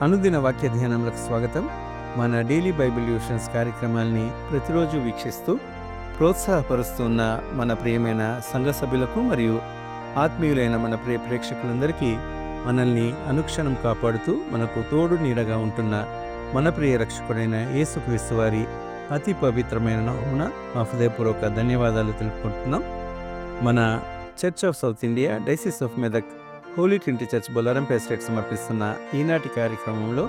అనుదిన వాక్య ధ్యానములకు స్వాగతం. మన డైలీ బైబిల్ ట్యూషన్స్ కార్యక్రమాల్ని ప్రతిరోజు వీక్షిస్తూ ప్రోత్సాహపరుస్తున్న మన ప్రియమైన సంఘ సభ్యులకు మరియు ఆత్మీయులైన మన ప్రియ ప్రేక్షకులందరికీ మనల్ని అనుక్షణం కాపాడుతూ మనకు తోడు నీడగా ఉంటున్న మన ప్రియ రక్షకుడైన యేసుక్రీస్తు వారి అతి పవిత్రమైన నామమున మా హృదయపూర్వక ధన్యవాదాలు తెలుపుకుంటున్నాం. మన church of south India diocese of Medak holy trinity church Bollarampet state సమర్పిస్తున్న ఈనాటి కార్యక్రమంలో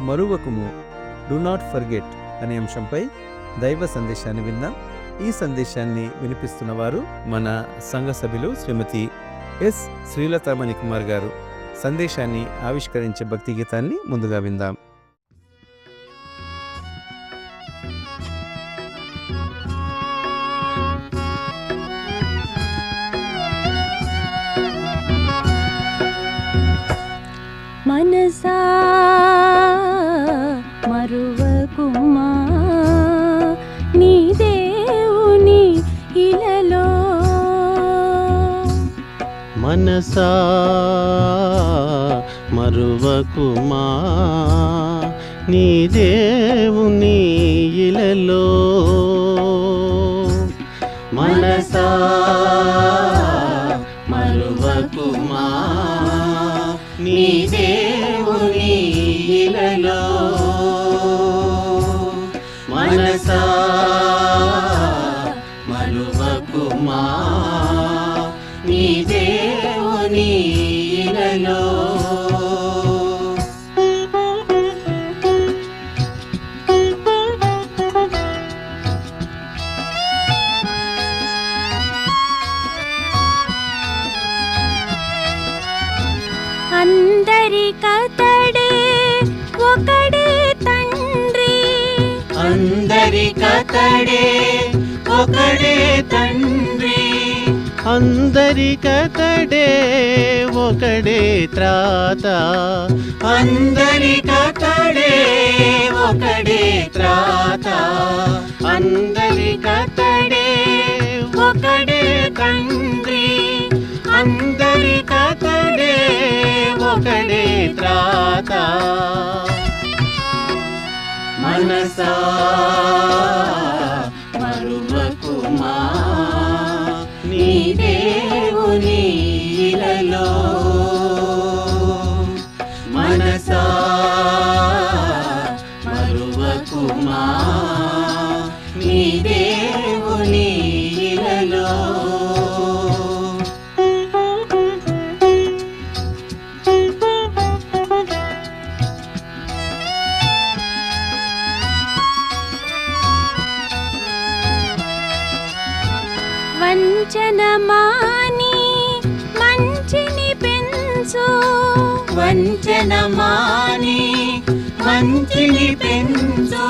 మరువకుము, డు నాట్ ఫర్గెట్ అనే అంశంపై దైవ సందేశాన్ని విందాం. ఈ సందేశాన్ని వినిపిస్తున్న వారు మన సంఘ సభ్యులు శ్రీమతి ఎస్ శ్రీలతామణి కుమార్ గారు. సందేశాన్ని ఆవిష్కరించే భక్తి గీతాన్ని ముందుగా విందాం. మనసా మరువకుమా నీ దేవుని ఇలలో, మనసా మరువకుమా నీ దేవుని ఇలలో, మనసా మరువకుమా నీ దేవుని ఇలలో, మనసా మరువకుమా నీ దేవుని ఇలలో. అందరికతడే ఒకడే తండ్రి, అందరికతడే ఒకడే తండ్రి, అందరికతడే ఒకడే త్రాత, అందరికతడే ఒకడే త్రాత, అందరికతడే ఒకడే తండ్రి, అందరికతడే ఒకడే త్రాత, మనసా మరువకుమా నీ దేవుని ఇలలో, మనసా మరువకుమా నీ దేవుని ఇలలో. వంచన మాని మంచిని పెంచు, వంచన మాని మంచిని పెంచు,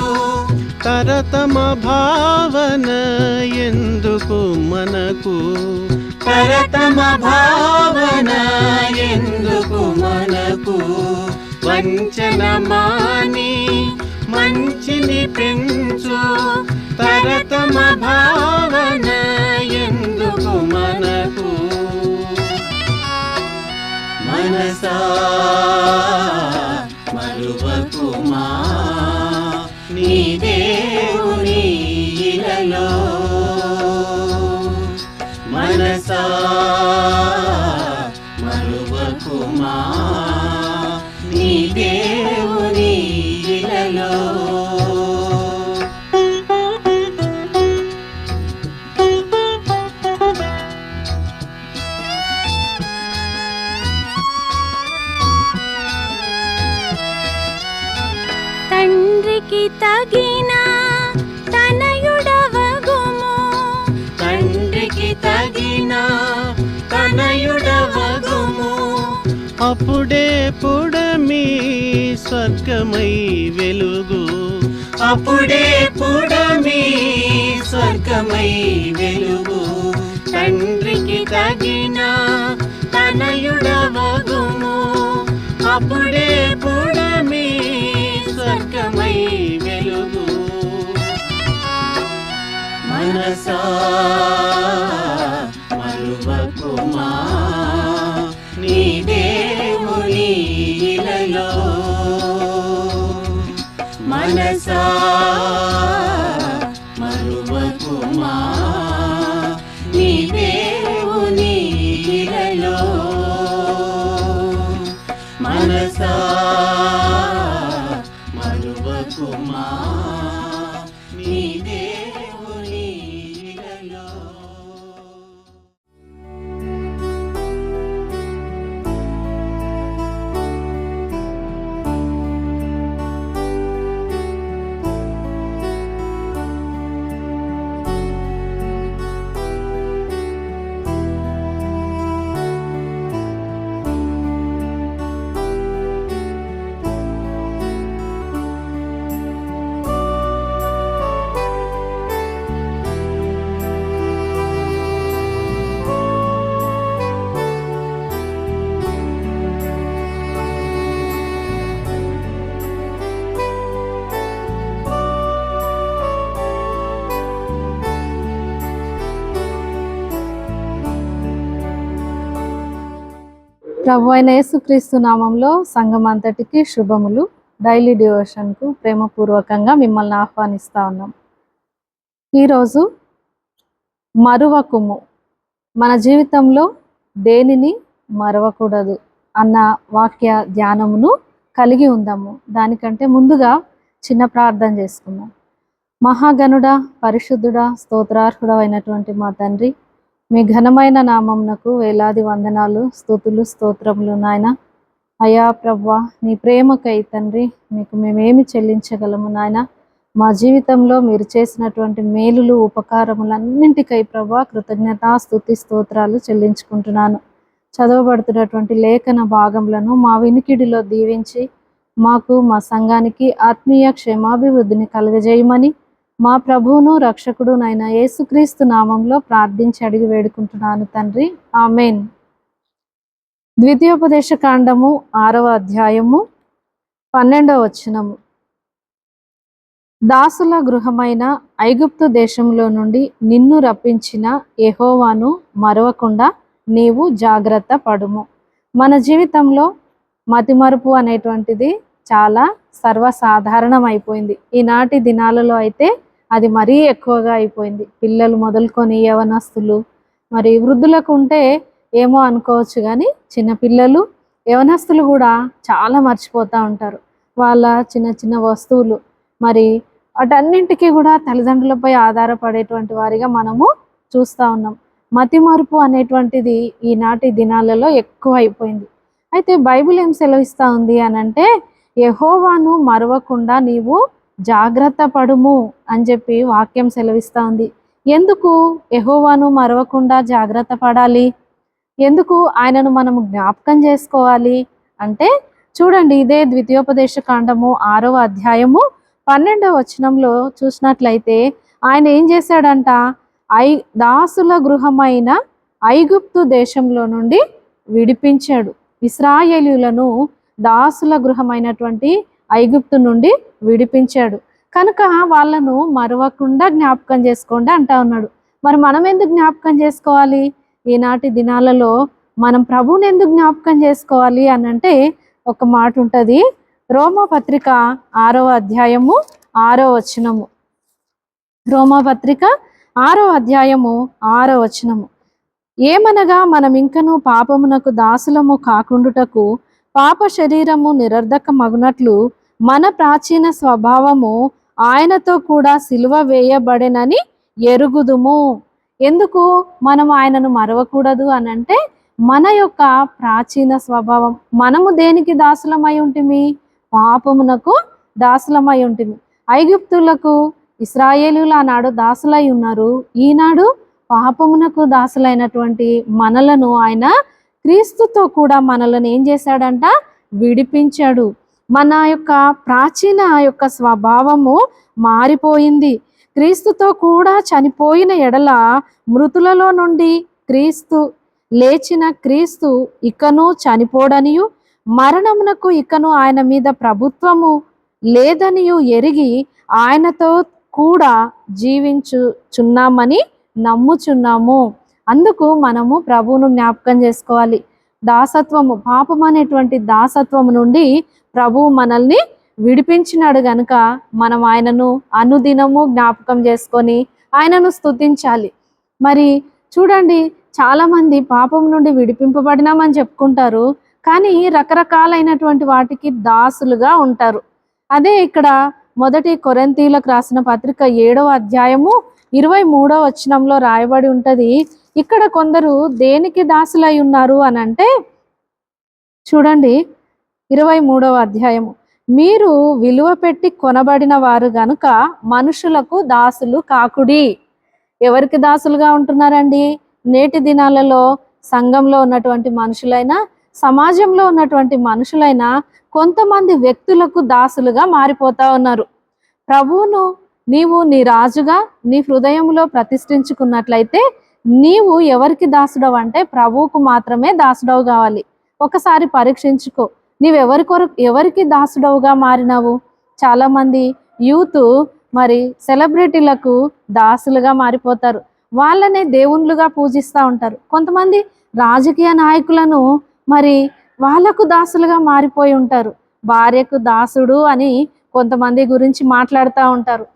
తరతమ భావన ఎందుకు మనకు, తరతమ భావన ఎందుకు మనకు, వంచన మాని మంచిని పెంచు, తరతమ భావన ఎందుకు మనకు, మనసా మరువకుమా నీ దేవుని ఇలలో, మనసా మరువకుమా నీ దేవుని ఇలలో. తండ్రికి తగిన తనయుడవగుము, తండ్రికి తగిన తనయుడవగుము, అప్పుడే పుడమి స్వర్గమై వెలుగు, అప్పుడే పుడమి స్వర్గమై వెలుగు, తండ్రికి తగిన తనయుడవగుము, అప్పుడే పుడమి స్వర్గమై వెలుగు, మనసా మరువకుమా నీ దేవుని నీలలో మనసా మరువకుమా నీ దేవుని ఇలలో మనసా మరువకుమా నీ దేవుని ఇలలో. ప్రభు అయిన యేసుక్రీస్తు నామంలో సంఘం అంతటికి శుభములు. డైలీ డివోషన్కు ప్రేమపూర్వకంగా మిమ్మల్ని ఆహ్వానిస్తా ఉన్నాం. ఈరోజు మరువకుము, మన జీవితంలో దేనిని మరవకూడదు అన్న వాక్య ధ్యానమును కలిగి ఉందాము. దానికంటే ముందుగా చిన్న ప్రార్థన చేసుకుందాం. మహాగణుడా, పరిశుద్ధుడా, స్తోత్రార్హుడా అయినటువంటి మా తండ్రి, మీ ఘనమైన నామమునకు వేలాది వందనాలు, స్తుతులు, స్తోత్రములు నాయన. అయా ప్రభువా, నీ ప్రేమకై తండ్రి మీకు మేమేమి చెల్లించగలము నాయన. మా జీవితంలో మీరు చేసినటువంటి మేలులు, ఉపకారములన్నింటికై ప్రభువా కృతజ్ఞతా స్తుతి స్తోత్రాలు చెల్లించుకుంటున్నాను. చదవబడుతున్నటువంటి లేఖన భాగములను మా వినికిడిలో దీవించి మాకు, మా సంఘానికి ఆత్మీయ క్షేమాభివృద్ధిని కలుగజేయమని మా ప్రభువును రక్షకుడు నైనా యేసుక్రీస్తు నామంలో ప్రార్థించి అడిగి వేడుకుంటున్నాను తండ్రి, ఆమేన్. ద్వితీయోపదేశ కాండము 6వ అధ్యాయము 12వ వచనము. దాసుల గృహమైన ఐగుప్తు దేశంలో నుండి నిన్ను రప్పించిన యెహోవాను మరవకుండా నీవు జాగ్రత్త పడుము. మన జీవితంలో మతిమరుపు అనేటువంటిది చాలా సర్వసాధారణం అయిపోయింది. ఈనాటి దినాలలో అయితే అది మరీ ఎక్కువగా అయిపోయింది. పిల్లలు మొదలుకొని యవనస్తులు, మరి వృద్ధులకు ఉంటే ఏమో అనుకోవచ్చు, కానీ చిన్నపిల్లలు, యవనస్తులు కూడా చాలా మర్చిపోతూ ఉంటారు వాళ్ళ చిన్న చిన్న వస్తువులు. మరి వాటన్నింటికీ కూడా తల్లిదండ్రులపై ఆధారపడేటువంటి వారిగా మనము చూస్తూ ఉన్నాం. మతిమరుపు అనేటువంటిది ఈనాటి దినాలలో ఎక్కువ అయిపోయింది. అయితే బైబిల్ ఏం సెలవిస్తూ ఉంది అనంటే, యెహోవాను మరవకుండా నీవు జాగ్రత్త పడుము అని చెప్పి వాక్యం సెలవిస్తూ ఉంది. ఎందుకు యెహోవాను మరవకుండా జాగ్రత్త పడాలి? ఎందుకు ఆయనను మనము జ్ఞాపకం చేసుకోవాలి అంటే, చూడండి, ఇదే ద్వితీయోపదేశ కాండము 6వ అధ్యాయము 12వ వచనంలో చూసినట్లయితే ఆయన ఏం చేశాడంట? దాసుల గృహమైన ఐగుప్తు దేశంలో నుండి విడిపించాడు. ఇశ్రాయేలీయులను దాసుల గృహమైనటువంటి ఐగుప్తు నుండి విడిపించాడు. కనుక వాళ్ళను మరవకుండా జ్ఞాపకం చేసుకోండి అంటా ఉన్నాడు. మరి మనం ఎందుకు జ్ఞాపకం చేసుకోవాలి? ఈనాటి దినాలలో మనం ప్రభువుని ఎందుకు జ్ఞాపకం చేసుకోవాలి అని అంటే, ఒక మాట ఉంటుంది. రోమాపత్రిక 6వ అధ్యాయము 6వ వచనము. రోమాపత్రిక 6వ అధ్యాయము 6వ వచనము. ఏమనగా మనం ఇంకను పాపమునకు దాసులము కాకుండుటకు పాప శరీరము నిరర్ధకమగునట్లు మన ప్రాచీన స్వభావము ఆయనతో కూడా సిలువ వేయబడెనని ఎరుగుదుము. ఎందుకు మనం ఆయనను మరవకూడదు అని అంటే, మన యొక్క ప్రాచీన స్వభావం, మనము దేనికి దాసులమై ఉంటిమి? పాపమునకు దాసులమై ఉంటిమి. ఐగుప్తులకు ఇశ్రాయేలీయులు ఆనాడు దాసులై ఉన్నారు. ఈనాడు పాపమునకు దాసులైనటువంటి మనలను ఆయన క్రీస్తుతో కూడా మనలను ఏం చేశాడంట? విడిపించాడు. మన యొక్క ప్రాచీన యొక్క స్వభావము మారిపోయింది. క్రీస్తుతో కూడా చనిపోయిన ఎడల మృతులలో నుండి క్రీస్తు లేచిన క్రీస్తు ఇకను చనిపోడనియు మరణమునకు ఇకను ఆయన మీద ప్రభుత్వము లేదనియు ఎరిగి ఆయనతో కూడా జీవించుచున్నామని నమ్ముచున్నాము. అందుకు మనము ప్రభువును జ్ఞాపకం చేసుకోవాలి. దాసత్వము, పాపం అనేటువంటి దాసత్వము నుండి ప్రభువు మనల్ని విడిపించినాడు గనుక మనం ఆయనను అనుదినము జ్ఞాపకం చేసుకొని ఆయనను స్తుతించాలి. మరి చూడండి, చాలా మంది పాపం నుండి విడిపింపబడినామని చెప్పుకుంటారు, కానీ రకరకాలైనటువంటి వాటికి దాసులుగా ఉంటారు. అదే ఇక్కడ మొదటి కొరింథీయులకు రాసిన పత్రిక 7వ అధ్యాయము 23వ వచనంలో రాయబడి ఉంటది. ఇక్కడ కొందరు దేనికి దాసులై ఉన్నారు అని అంటే, చూడండి 23వ అధ్యాయము, మీరు విలువ పెట్టి కొనబడిన వారు గనుక మనుషులకు దాసులు కాకుడి. ఎవరికి దాసులుగా ఉంటున్నారండి? నేటి దినాలలో సంఘంలో ఉన్నటువంటి మనుషులైనా, సమాజంలో ఉన్నటువంటి మనుషులైనా కొంతమంది వ్యక్తులకు దాసులుగా మారిపోతా ఉన్నారు. ప్రభువును నీవు నీ రాజుగా నీ హృదయంలో ప్రతిష్ఠించుకున్నట్లయితే నీవు ఎవరికి దాసుడవు అంటే ప్రభువుకు మాత్రమే దాసుడవు కావాలి. ఒకసారి పరీక్షించుకో, ఎవరికి దాసుడవుగా మారినావు? చాలా మంది యూత్ మరి సెలబ్రిటీలకు దాసులుగా మారిపోతారు, వాళ్ళనే దేవుళ్ళుగా పూజిస్తూ ఉంటారు. కొంతమంది రాజకీయ నాయకులను మరి వాళ్ళకు దాసులుగా మారిపోయి ఉంటారు. భార్యకు దాసుడు అని కొంతమంది గురించి మాట్లాడుతూ ఉంటారు.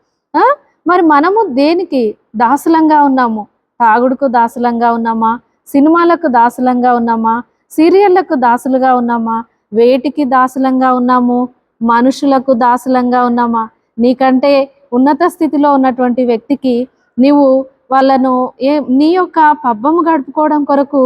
మరి మనము దేనికి దాసులంగా ఉన్నాము? తాగుడుకు దాసులంగా ఉన్నామా? సినిమాలకు దాసులంగా ఉన్నామా? సీరియళ్లకు దాసులుగా ఉన్నామా? వేటికి దాసులంగా ఉన్నాము? మనుషులకు దాసులంగా ఉన్నామా? నీకంటే ఉన్నత స్థితిలో ఉన్నటువంటి వ్యక్తికి నీవు వాళ్ళను నీ యొక్క పబ్బము గడుపుకోవడం కొరకు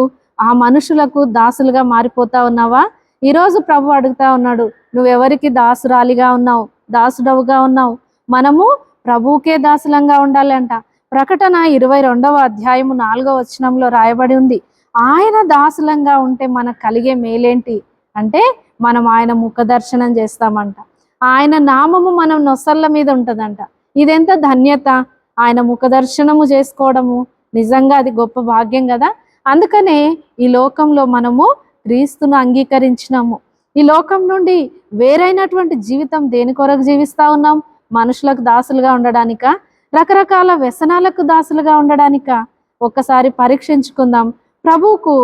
ఆ మనుషులకు దాసులుగా మారిపోతా ఉన్నావా? ఈరోజు ప్రభు అడుగుతా ఉన్నాడు, నువ్వెవరికి దాసురాలిగా ఉన్నావు, దాసుడవుగా ఉన్నావు? మనము ప్రభువుకే దాసులంగా ఉండాలంట. ప్రకటన 22వ అధ్యాయము 4వ వచనంలో రాయబడి ఉంది, ఆయన దాసులంగా ఉంటే మనకు కలిగే మేలేంటి అంటే మనం ఆయన ముఖ దర్శనం చేస్తామంట. ఆయన నామము మనం నొసళ్ళ మీద ఉంటుందంట. ఇదెంత ధన్యత! ఆయన ముఖ దర్శనము చేసుకోవడము నిజంగా అది గొప్ప భాగ్యం కదా. అందుకనే ఈ లోకంలో మనము క్రీస్తును అంగీకరించినాము. ఈ లోకం నుండి వేరైనటువంటి జీవితం దేని కొరకు జీవిస్తా ఉన్నాం? మనుషులకు దాసులుగా ఉండడానికా? రకరకాల వ్యసనాలకు దాసులుగా ఉండడానికా? ఒక్కసారి పరీక్షించుకుందాం. ప్రభువుకు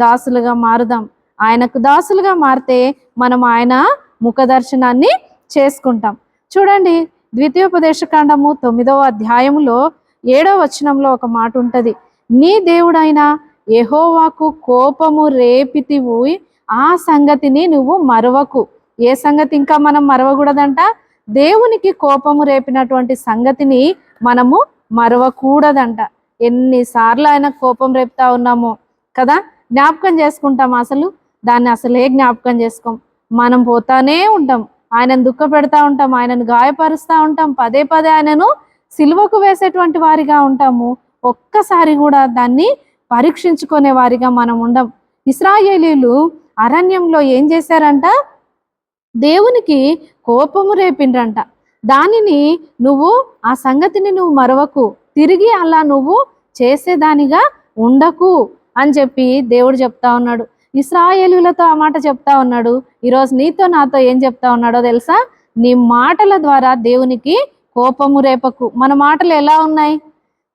దాసులుగా మారుదాం. ఆయనకు దాసులుగా మారితే మనం ఆయన ముఖ దర్శనాన్ని చేసుకుంటాం. చూడండి, ద్వితీయోపదేశకాండము 9వ అధ్యాయములో 7వ వచనంలో ఒక మాట ఉంటది, నీ దేవుడైన యెహోవాకు కోపము రేపితివు, ఆ సంగతిని నువ్వు మరవకు. ఏ సంగతి ఇంకా మనం మరవకూడదంట? దేవునికి కోపము రేపినటువంటి సంగతిని మనము మరవకూడదంట. ఎన్నిసార్లు ఆయన కోపం రేపుతా ఉన్నామో కదా, జ్ఞాపకం చేసుకుంటాం? అసలు దాన్ని అసలే జ్ఞాపకం చేసుకోం. మనం పోతానే ఉంటాం, ఆయనను దుఃఖ పెడతా ఉంటాం, ఆయనను గాయపరుస్తూ ఉంటాం, పదే పదే ఆయనను సిలువకు వేసేటువంటి వారిగా ఉంటాము. ఒక్కసారి కూడా దాన్ని పరీక్షించుకునే వారిగా మనం ఉండం. ఇశ్రాయేలీయులు అరణ్యంలో ఏం చేశారంట? దేవునికి కోపము రేపిండ్రంట. దానిని నువ్వు, ఆ సంగతిని నువ్వు మరవకు, తిరిగి అలా నువ్వు చేసేదానిగా ఉండకు అని చెప్పి దేవుడు చెప్తా ఉన్నాడు. ఇశ్రాయేలీయులతో ఆ మాట చెప్తా ఉన్నాడు. ఈరోజు నీతో నాతో ఏం చెప్తా ఉన్నాడో తెలుసా? నీ మాటల ద్వారా దేవునికి కోపము రేపకు. మన మాటలు ఎలా ఉన్నాయి?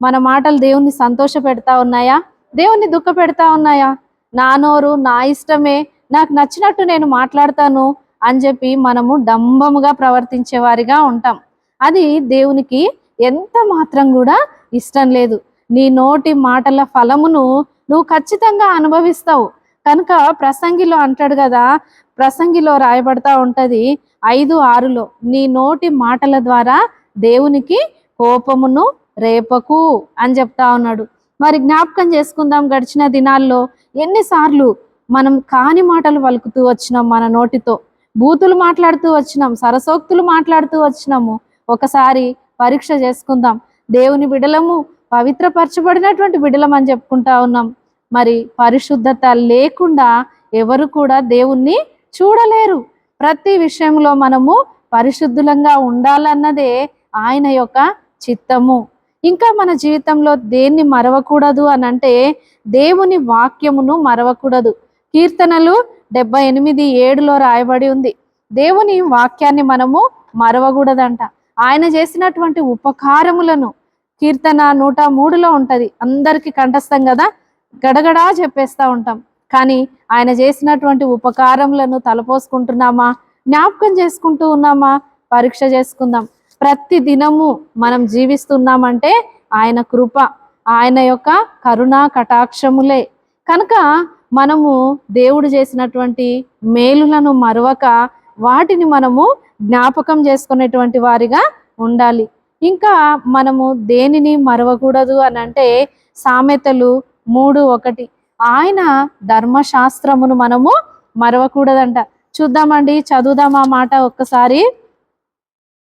మన మాటలు దేవుణ్ణి సంతోష పెడతా ఉన్నాయా? దేవుణ్ణి దుఃఖ పెడతా ఉన్నాయా? నా నోరు నా ఇష్టమే, నాకు నచ్చినట్టు నేను మాట్లాడతాను అని చెప్పి మనము డంబముగా ప్రవర్తించే వారిగా ఉంటాం. అది దేవునికి ఎంత మాత్రం కూడా ఇష్టం లేదు. నీ నోటి మాటల ఫలమును నువ్వు ఖచ్చితంగా అనుభవిస్తావు. కనుక ప్రసంగిలో అంటాడు కదా, ప్రసంగిలో రాయబడతా ఉంటది 5:6లో, నీ నోటి మాటల ద్వారా దేవునికి కోపమును రేపకు అని చెప్తా ఉన్నాడు. మరి జ్ఞాపకం చేసుకుందాం, గడిచిన దినాల్లో ఎన్నిసార్లు మనం కాని మాటలు పలుకుతూ వచ్చినాం, మన నోటితో బూతులు మాట్లాడుతూ వచ్చినాం, సరసోక్తులు మాట్లాడుతూ వచ్చినాము. ఒకసారి పరీక్ష చేసుకుందాం. దేవుని బిడలము, పవిత్రపరచబడినటువంటి బిడలం అని చెప్పుకుంటా ఉన్నాం. మరి పరిశుద్ధత లేకుండా ఎవరు కూడా దేవుణ్ణి చూడలేరు. ప్రతి విషయంలో మనము పరిశుద్ధులంగా ఉండాలన్నదే ఆయన యొక్క చిత్తము. ఇంకా మన జీవితంలో దేన్ని మరవకూడదు అని అంటే దేవుని వాక్యమును మరవకూడదు. కీర్తనలు 78:7లో రాయబడి ఉంది, దేవుని వాక్యాన్ని మనము మరవకూడదంట. ఆయన చేసినటువంటి ఉపకారములను కీర్తన 103లో ఉంటది. అందరికీ కంఠస్థం కదా, గడగడా చెప్పేస్తా ఉంటాం. కానీ ఆయన చేసినటువంటి ఉపకారములను తలపోసుకుంటున్నామా, జ్ఞాపకం చేసుకుంటూ ఉన్నామా? పరీక్ష చేసుకుందాం. ప్రతి దినము మనం జీవిస్తున్నామంటే ఆయన కృప, ఆయన యొక్క కరుణా కటాక్షములే. కనుక మనము దేవుడు చేసినటువంటి మేలులను మరవక వాటిని మనము జ్ఞాపకం చేసుకునేటువంటి వారిగా ఉండాలి. ఇంకా మనము దేనిని మరవకూడదు అని అంటే సామెతలు 3:1, ఆయన ధర్మశాస్త్రమును మనము మరవకూడదంట. చూద్దామండి, చదువుదాం ఆ మాట ఒక్కసారి.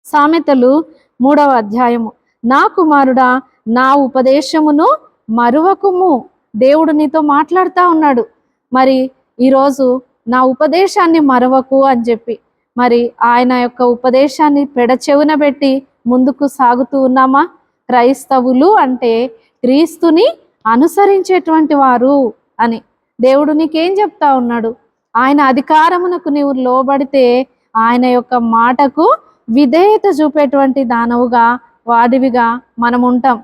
సామెతలు 3వ అధ్యాయము. నా కుమారుడా, నా ఉపదేశమును మరువకుము. దేవుడు నీతో మాట్లాడుతూ ఉన్నాడు. మరి ఈరోజు నా ఉపదేశాన్ని మరవకు అని చెప్పి, మరి ఆయన యొక్క ఉపదేశాన్ని పెడచెవున పెట్టి ముందుకు సాగుతూ ఉన్నామా? క్రైస్తవులు అంటే క్రీస్తుని అనుసరించేటువంటి వారు అని దేవుడు నీకేం చెప్తా ఉన్నాడు? ఆయన అధికారమునకు నీవు లోబడితే ఆయన యొక్క మాటకు విధేయత చూపేటువంటి దానవుగా, వాడివిగా మనం ఉంటాం.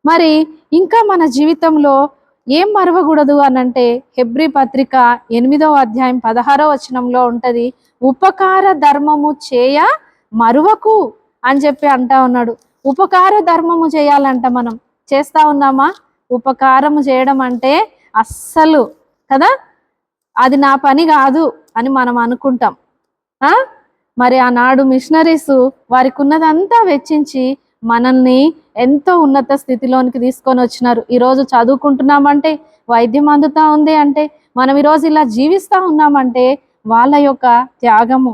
మరి ఇంకా మన జీవితంలో ఏం మరవకూడదు అనంటే హెబ్రీ పత్రిక 8వ అధ్యాయం 16వ వచనంలో ఉంటది, ఉపకార ధర్మము చేయ మరువకు అని చెప్పి అంటా ఉన్నాడు. ఉపకార ధర్మము చేయాలంట. మనం చేస్తా ఉన్నామా? ఉపకారము చేయడం అంటే అస్సలు కదా, అది నా పని కాదు అని మనం అనుకుంటాం. మరి ఆనాడు మిషనరీస్ వారికి ఉన్నదంతా వెచ్చించి మనల్ని ఎంతో ఉన్నత స్థితిలోనికి తీసుకొని వచ్చినారు. ఈరోజు చదువుకుంటున్నామంటే, వైద్యం అందుతా ఉంది అంటే, మనం ఈరోజు ఇలా జీవిస్తూ ఉన్నామంటే వాళ్ళ యొక్క త్యాగము.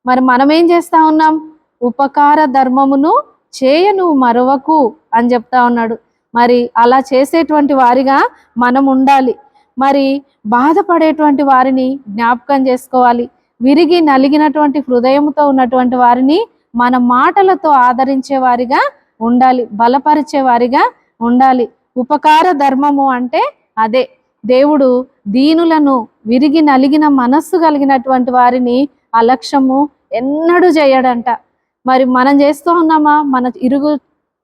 మరి మనం ఏం చేస్తా ఉన్నాం? ఉపకార ధర్మమును చేయను మరవకు అని చెప్తా ఉన్నాడు. మరి అలా చేసేటువంటి వారిగా మనం ఉండాలి. మరి బాధపడేటువంటి వారిని జ్ఞాపకం చేసుకోవాలి. విరిగి నలిగినటువంటి హృదయంతో ఉన్నటువంటి వారిని మన మాటలతో ఆదరించే వారిగా ఉండాలి, బలపరిచే వారిగా ఉండాలి. ఉపకార ధర్మము అంటే అదే. దేవుడు దీనులను, విరిగి నలిగిన మనస్సు కలిగినటువంటి వారిని అలక్ష్యము ఎన్నడూ చేయడంట. మరి మనం చేస్తూ ఉన్నామా? మన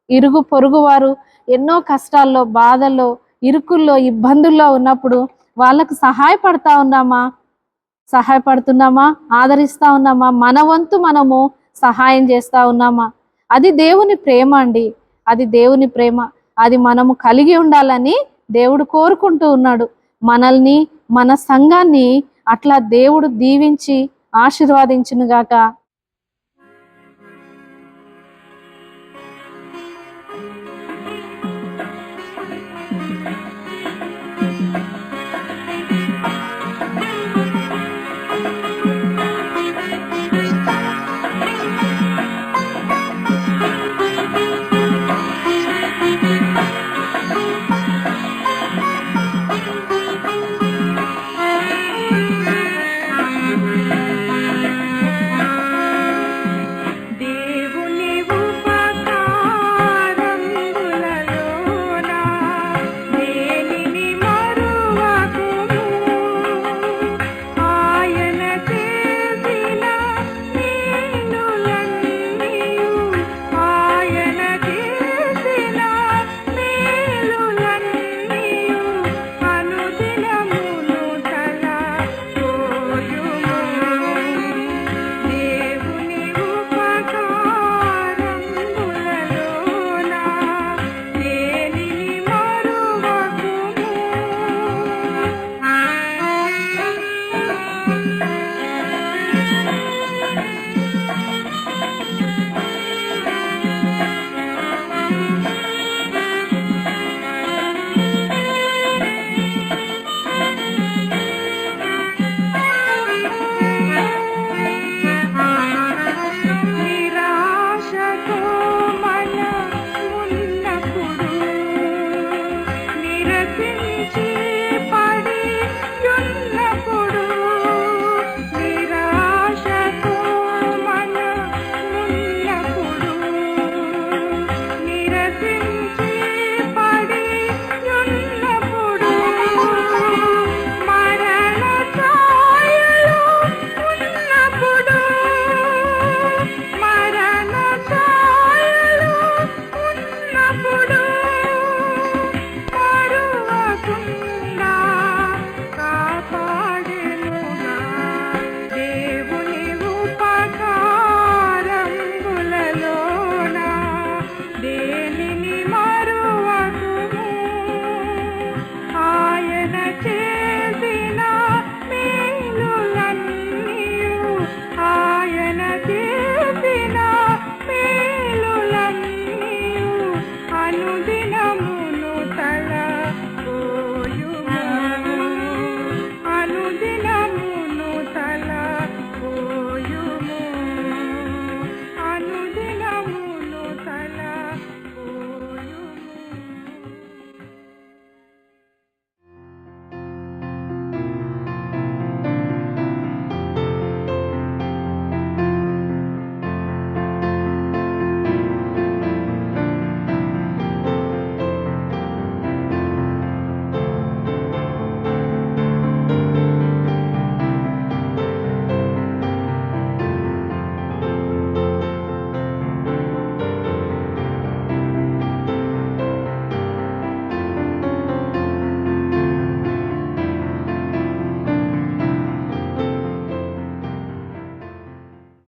ఇరుగు పొరుగు వారు ఎన్నో కష్టాల్లో, బాధల్లో, ఇరుకుల్లో, ఇబ్బందుల్లో ఉన్నప్పుడు వాళ్ళకు సహాయపడతా ఉన్నామా? సహాయపడుతున్నామా? ఆదరిస్తా ఉన్నామా? మన వంతు మనము సహాయం చేస్తా ఉన్నామా? అది దేవుని ప్రేమ అండి. అది దేవుని ప్రేమ. అది మనము కలిగి ఉండాలని దేవుడు కోరుకుంటూ ఉన్నాడు. మనల్ని, మన సంఘాన్ని అట్లా దేవుడు దీవించి ఆశీర్వాదించునుగాక.